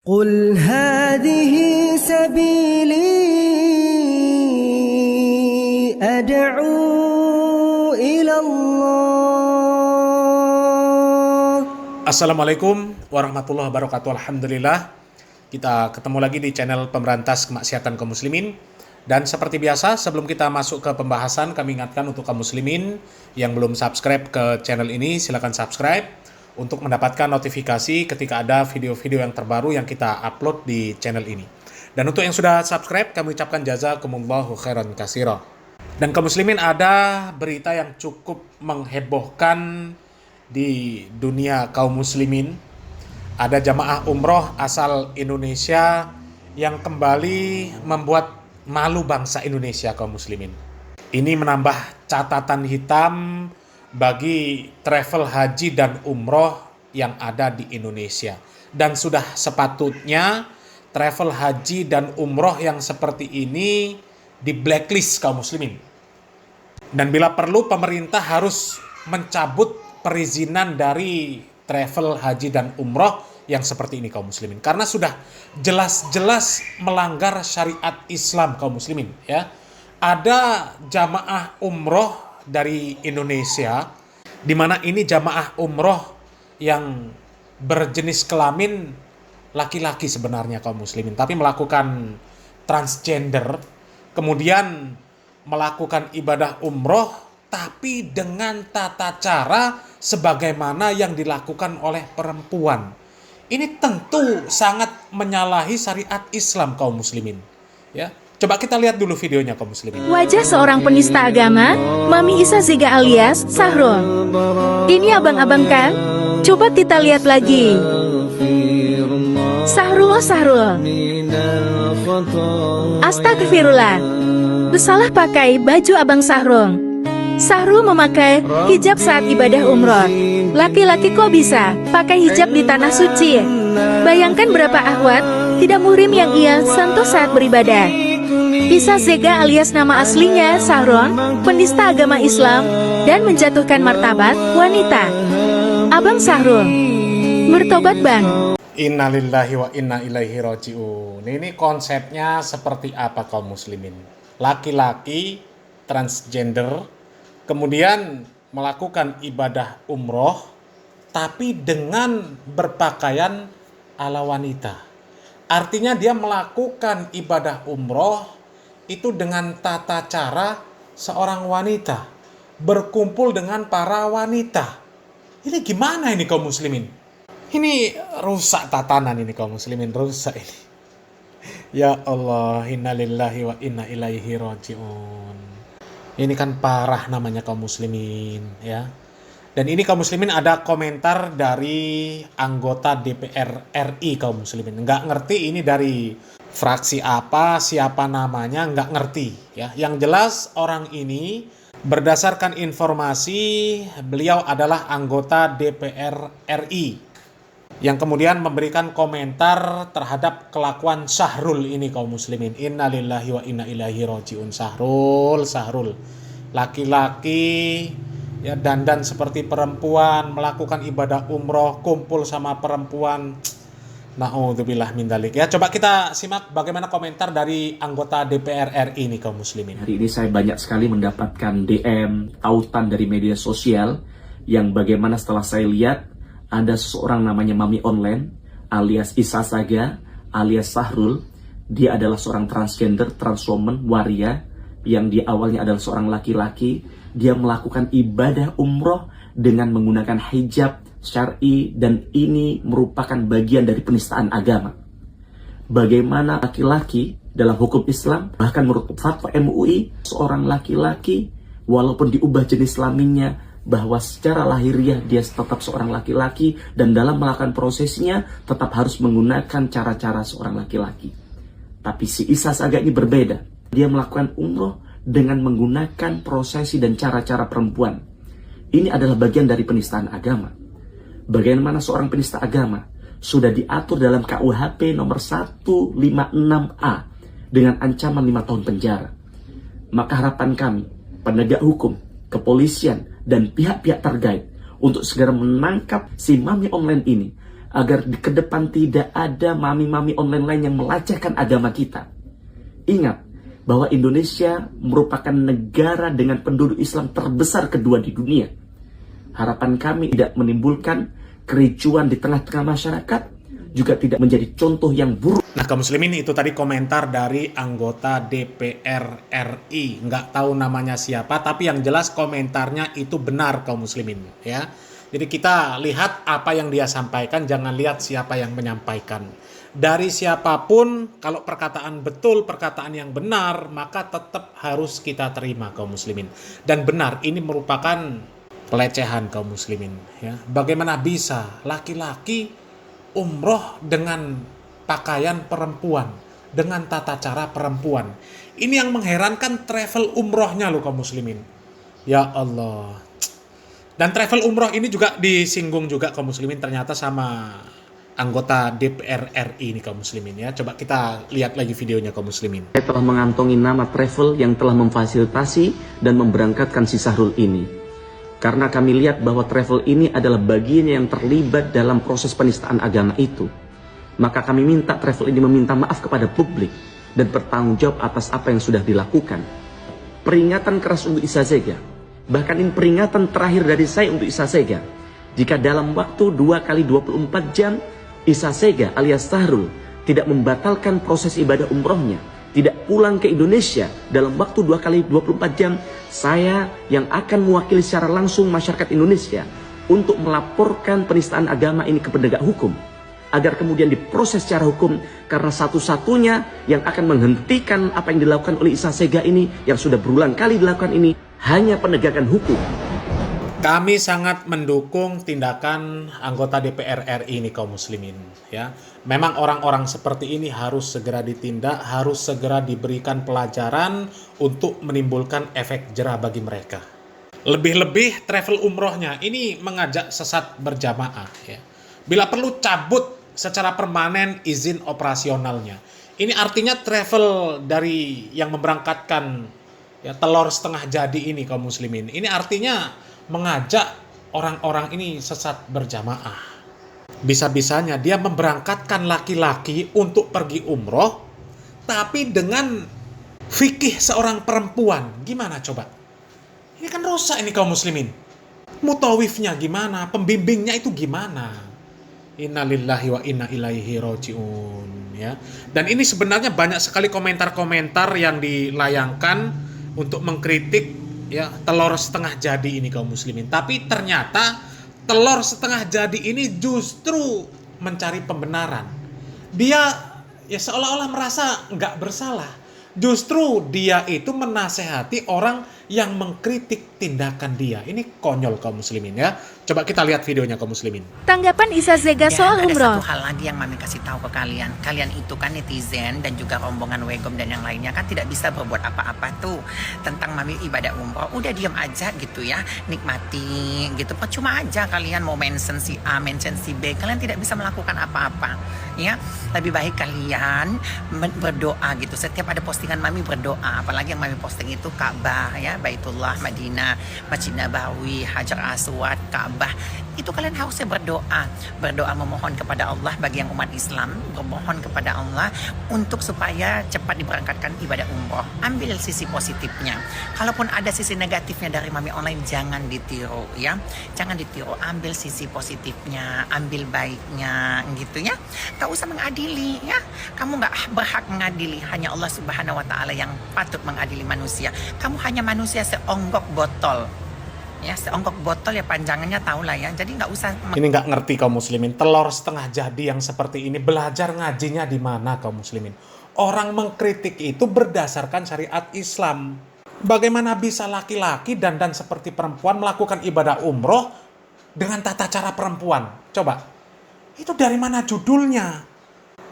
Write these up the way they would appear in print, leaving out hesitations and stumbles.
قل هذه سبيلي أدعو إلى الله. Assalamualaikum warahmatullahi wabarakatuh. Alhamdulillah, kita ketemu lagi di channel Pemberantas Kemaksiatan kaum muslimin. Dan seperti biasa, sebelum kita masuk ke pembahasan, kami ingatkan untuk kaum muslimin yang belum subscribe ke channel ini, silakan subscribe untuk mendapatkan notifikasi ketika ada video-video yang terbaru yang kita upload di channel ini. Dan untuk yang sudah subscribe, kami ucapkan jazakumullahu khairan katsira. Dan kaum muslimin, ada berita yang cukup menghebohkan di dunia kaum muslimin. Ada jamaah umroh asal Indonesia yang kembali membuat malu bangsa Indonesia kaum muslimin. Ini menambah catatan hitam bagi travel haji dan umroh yang ada di Indonesia. Dan sudah sepatutnya travel haji dan umroh yang seperti ini di blacklist kaum muslimin. Dan bila perlu pemerintah harus mencabut perizinan dari travel haji dan umroh yang seperti ini kaum muslimin. Karena sudah jelas-jelas melanggar syariat Islam kaum muslimin. Ya. Ada jamaah umroh dari Indonesia, di mana ini jamaah umroh yang berjenis kelamin laki-laki sebenarnya kaum muslimin, tapi melakukan transgender, kemudian melakukan ibadah umroh, tapi dengan tata cara sebagaimana yang dilakukan oleh perempuan. Ini tentu sangat menyalahi syariat Islam kaum muslimin. Ya. Coba kita lihat dulu videonya kaum muslimin. Wajah seorang penista agama, Mami Isa Zega alias Sahrul. Ini abang-abang kan? Coba kita lihat lagi. Sahrul. Astagfirullah. Salah pakai baju abang Sahrul. Sahrul memakai hijab saat ibadah umroh. Laki-laki kok bisa pakai hijab di tanah suci? Bayangkan berapa ahwat tidak muhrim yang ia sentuh saat beribadah. Isa Zega alias nama aslinya Sahrul, penista agama Islam dan menjatuhkan martabat wanita. Abang Sahrul, bertobat bang. Innalillahi wa inna ilaihi raji'un. Ini konsepnya seperti apa kaum muslimin? Laki-laki transgender kemudian melakukan ibadah umroh tapi dengan berpakaian ala wanita. Artinya dia melakukan ibadah umroh itu dengan tata cara seorang wanita, berkumpul dengan para wanita. Ini gimana ini kaum muslimin? Ini rusak tatanan ini kaum muslimin, rusak ini. Ya Allah, innalillahi wa inna ilaihi raji'un. Ini kan parah namanya kaum muslimin, ya. Dan ini kaum muslimin ada komentar dari anggota DPR RI kaum muslimin. Nggak ngerti ini dari fraksi apa, siapa namanya, nggak ngerti. Ya. Yang jelas orang ini berdasarkan informasi beliau adalah anggota DPR RI. Yang kemudian memberikan komentar terhadap kelakuan Sahrul ini kaum muslimin. Innalillahi wa inna ilaihi raji'un. Sahrul. Laki-laki ya dandan seperti perempuan, melakukan ibadah umroh, kumpul sama perempuan. Na'udzubillah min dzalik. Ya, coba kita simak bagaimana komentar dari anggota DPR RI ini kaum muslimin. Hari ini saya banyak sekali mendapatkan DM, tautan dari media sosial yang bagaimana setelah saya lihat ada seseorang namanya Mami Online alias Isa Saga alias Sahrul. Dia adalah seorang transgender, transwoman, waria yang di awalnya adalah seorang laki-laki. Dia melakukan ibadah umroh dengan menggunakan hijab syar'i dan ini merupakan bagian dari penistaan agama. Bagaimana laki-laki dalam hukum Islam, bahkan menurut fatwa MUI, seorang laki-laki walaupun diubah jenis kelaminnya bahwa secara lahiriah dia tetap seorang laki-laki dan dalam melakukan prosesnya tetap harus menggunakan cara-cara seorang laki-laki. Tapi si Isa Saga ini berbeda. Dia melakukan umroh dengan menggunakan prosesi dan cara-cara perempuan. Ini adalah bagian dari penistaan agama. Bagaimana seorang penista agama sudah diatur dalam KUHP nomor 156A dengan ancaman 5 tahun penjara. Maka harapan kami, penegak hukum, kepolisian, dan pihak-pihak terkait untuk segera menangkap si Mami Online ini agar ke depan tidak ada mami-mami online lain yang melecehkan agama kita. Ingat bahwa Indonesia merupakan negara dengan penduduk Islam terbesar kedua di dunia. Harapan kami tidak menimbulkan kericuan di tengah-tengah masyarakat, juga tidak menjadi contoh yang buruk. Nah, kaum muslimin, itu tadi komentar dari anggota DPR RI. Nggak tahu namanya siapa, tapi yang jelas komentarnya itu benar, kaum muslimin. Ya, jadi kita lihat apa yang dia sampaikan, jangan lihat siapa yang menyampaikan. Dari siapapun, kalau perkataan betul, perkataan yang benar, maka tetap harus kita terima, kaum muslimin. Dan benar, ini merupakan pelecehan, kaum muslimin. Ya, bagaimana bisa laki-laki umroh dengan pakaian perempuan, dengan tata cara perempuan? Ini yang mengherankan, travel umrohnya loh, kaum muslimin. Ya Allah. Dan travel umroh ini juga disinggung juga, kaum muslimin, ternyata sama anggota DPR RI ini, kaum muslimin. Ya, coba kita lihat lagi videonya, kaum muslimin. Saya telah mengantongi nama travel yang telah memfasilitasi dan memberangkatkan si Sahrul ini. Karena kami lihat bahwa travel ini adalah bagian yang terlibat dalam proses penistaan agama itu. Maka kami minta travel ini meminta maaf kepada publik dan bertanggung jawab atas apa yang sudah dilakukan. Peringatan keras untuk Isa Sega. Bahkan ini peringatan terakhir dari saya untuk Isa Sega. Jika dalam waktu 2 kali 24 jam Isa Sega alias Sahrul tidak membatalkan proses ibadah umrohnya, tidak pulang ke Indonesia dalam waktu 2 kali 24 jam, saya yang akan mewakili secara langsung masyarakat Indonesia untuk melaporkan penistaan agama ini ke penegak hukum, agar kemudian diproses secara hukum, karena satu-satunya yang akan menghentikan apa yang dilakukan oleh Isa Sega ini, yang sudah berulang kali dilakukan ini, hanya penegakan hukum. Kami sangat mendukung tindakan anggota DPR RI ini, kaum muslimin. Ya, memang orang-orang seperti ini harus segera ditindak, harus segera diberikan pelajaran untuk menimbulkan efek jerah bagi mereka. Lebih-lebih travel umrohnya ini mengajak sesat berjamaah. Ya, bila perlu cabut secara permanen izin operasionalnya. Ini artinya travel dari yang memberangkatkan ya, telur setengah jadi ini, kaum muslimin. Ini artinya mengajak orang-orang ini sesat berjamaah. Bisa-bisanya dia memberangkatkan laki-laki untuk pergi umroh, tapi dengan fikih seorang perempuan. Gimana coba? Ini kan rusak ini, kaum muslimin. Mutawifnya gimana? Pembimbingnya itu gimana? Innalillahi wa inna ilaihi roji'un. Ya. Dan ini sebenarnya banyak sekali komentar-komentar yang dilayangkan untuk mengkritik ya telur setengah jadi ini, kaum muslimin. Tapi ternyata telur setengah jadi ini justru mencari pembenaran. Dia ya seolah-olah merasa nggak bersalah. Justru dia itu menasehati orang yang mengkritik tindakan dia. Ini konyol, kaum muslimin ya. Coba kita lihat videonya, kaum muslimin. Tanggapan Isa Sega soal ada umroh. satu hal lagi yang Mami kasih tahu ke kalian. Kalian itu kan netizen dan juga rombongan Wegom dan yang lainnya kan tidak bisa berbuat apa-apa tuh tentang Mami ibadah umroh. Udah diam aja gitu ya, nikmati gitu. Percuma aja kalian mau mention si A, mention si B. Kalian tidak bisa melakukan apa-apa. Ya, lebih baik kalian berdoa gitu. Setiap ada postingan Mami berdoa. Apalagi yang Mami posting itu Ka'bah ya, Baitullah, Madinah, Masjid Nabawi, Hajar Aswad, Ka'bah. Itu kalian harusnya berdoa. Berdoa memohon kepada Allah bagi yang umat Islam. Memohon kepada Allah untuk supaya cepat diberangkatkan ibadah umroh. Ambil sisi positifnya. Kalaupun ada sisi negatifnya dari Mami Online, jangan ditiru ya. Jangan ditiru. Ambil sisi positifnya. Ambil baiknya gitu ya. Gak usah mengadili ya. Kamu gak berhak mengadili. Hanya Allah Subhanahu wa Ta'ala yang patut mengadili manusia. Kamu hanya manusia seonggok botol. Ya, seonggok botol ya, panjangannya tahu lah ya. Jadi nggak usah. Ini nggak ngerti, kaum muslimin. Telur setengah jadi yang seperti ini belajar ngajinya di mana, kaum muslimin? Orang mengkritik itu berdasarkan syariat Islam. Bagaimana bisa laki-laki dandan seperti perempuan melakukan ibadah umroh dengan tata cara perempuan? Coba. Itu dari mana judulnya?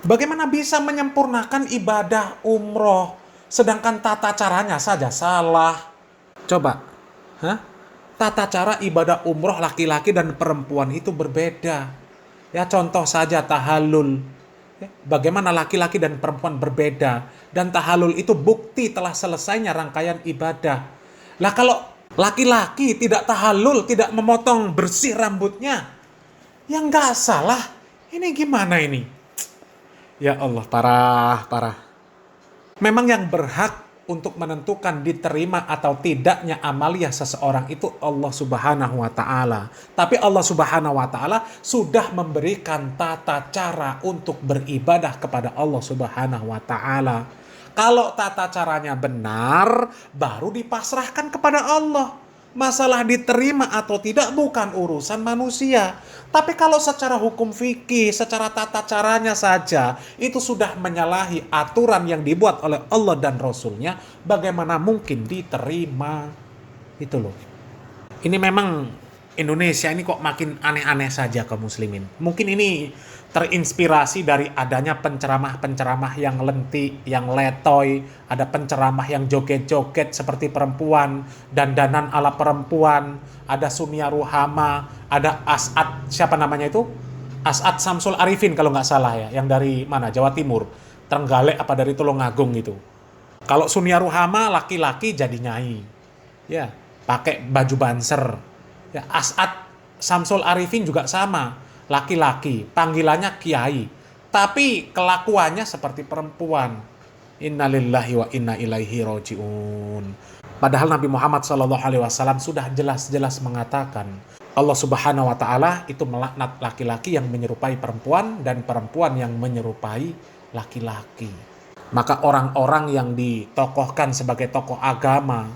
Bagaimana bisa menyempurnakan ibadah umroh sedangkan tata caranya saja salah? Coba. Hah? Tata cara ibadah umroh laki-laki dan perempuan itu berbeda. Ya, contoh saja tahallul. Ya, bagaimana laki-laki dan perempuan berbeda. Dan tahallul itu bukti telah selesainya rangkaian ibadah. Lah kalau laki-laki tidak tahallul, tidak memotong bersih rambutnya, ya nggak salah. Ini gimana ini? Ya Allah, parah. Memang yang berhak untuk menentukan diterima atau tidaknya amaliyah seseorang itu Allah Subhanahu wa Ta'ala. Tapi Allah Subhanahu wa Ta'ala sudah memberikan tata cara untuk beribadah kepada Allah Subhanahu wa Ta'ala. Kalau tata caranya benar, baru dipasrahkan kepada Allah. Masalah diterima atau tidak bukan urusan manusia. Tapi kalau secara hukum fikih, secara tata caranya saja, itu sudah menyalahi aturan yang dibuat oleh Allah dan Rasulnya, bagaimana mungkin diterima? Itu loh. Ini memang Indonesia ini kok makin aneh-aneh saja kaum muslimin. Mungkin ini terinspirasi dari adanya penceramah-penceramah yang lentik, yang letoy, ada penceramah yang joget-joget seperti perempuan, dandanan ala perempuan, ada Sunia Ruhama, ada As'ad, siapa namanya itu? As'ad Samsul Arifin kalau nggak salah ya, yang dari mana? Jawa Timur, Trenggalek apa dari Tulungagung gitu. Kalau Sunia Ruhama laki-laki jadi nyai, ya pakai baju banser. Ya, As'ad Samsul Arifin juga sama, laki-laki, panggilannya kiai, tapi kelakuannya seperti perempuan. Innalillahi wa inna ilaihi roji'un. Padahal Nabi Muhammad SAW sudah jelas-jelas mengatakan Allah Subhanahu wa Ta'ala itu melaknat laki-laki yang menyerupai perempuan dan perempuan yang menyerupai laki-laki. Maka orang-orang yang ditokohkan sebagai tokoh agama,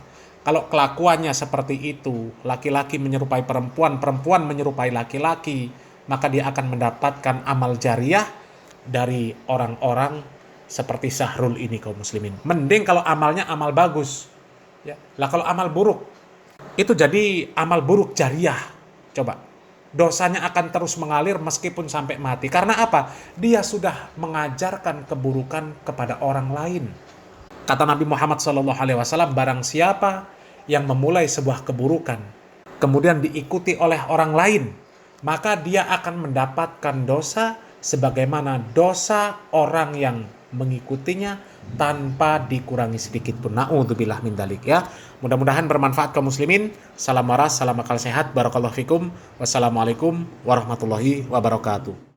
kalau kelakuannya seperti itu, laki-laki menyerupai perempuan, perempuan menyerupai laki-laki, maka dia akan mendapatkan amal jariah dari orang-orang seperti Syahrul ini kaum muslimin. Mending kalau amalnya amal bagus. Ya. Lah kalau amal buruk, itu jadi amal buruk jariah. Coba. Dosanya akan terus mengalir meskipun sampai mati. Karena apa? Dia sudah mengajarkan keburukan kepada orang lain. Kata Nabi Muhammad SAW, barang siapa yang memulai sebuah keburukan, kemudian diikuti oleh orang lain, maka dia akan mendapatkan dosa sebagaimana dosa orang yang mengikutinya tanpa dikurangi sedikit pun. Na'udzubillah min dzalik ya. Mudah-mudahan bermanfaat kaum muslimin. Salam waras, salam akal sehat. Barakallahu fikum. Wassalamualaikum warahmatullahi wabarakatuh.